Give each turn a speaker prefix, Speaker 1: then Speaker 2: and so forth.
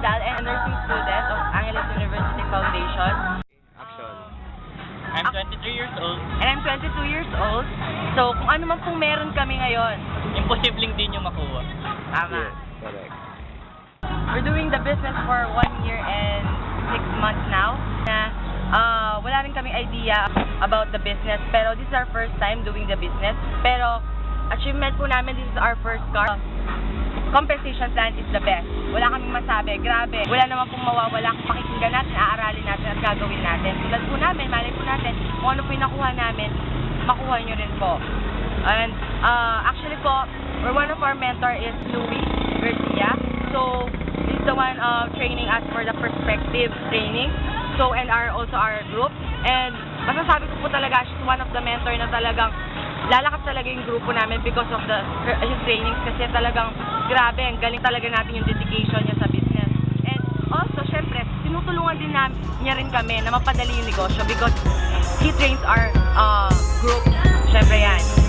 Speaker 1: Dal and a nursing student of Angeles University Foundation.
Speaker 2: Action. I'm 23 years old.
Speaker 1: And I'm 22 years old. So, kung ano man pong meron kami ngayon.
Speaker 2: Imposibleng din yung makuha.
Speaker 1: Tama.
Speaker 3: Yes, correct.
Speaker 1: We're doing the business for 1 year and 6 months now. Wala rin kaming idea about the business. Pero this is our first time doing the business. Pero, achievement po namin, this is our first car. Compensation plan is the best. Wala kaming masabi. Grabe. Wala naman pong mawawala kung pakikinggan natin, aaralin natin at gagawin natin. Tulad po namin, malay po natin, kung ano po yung nakuha namin, makuha nyo rin po. And actually po, one of our mentor is Louis Garcia. So, he's the one training us for the perspective training. So, and also our group. And masasabi ko po talaga, she's one of the mentor na talagang lalakas talaga yung grupo namin because of his trainings kasi talagang grabe, ang galing talaga natin yung dedication niya sa business. And also, syempre, tinutulungan din niya rin kami na mapadali yung negosyo because he trains our group. Syempre yan.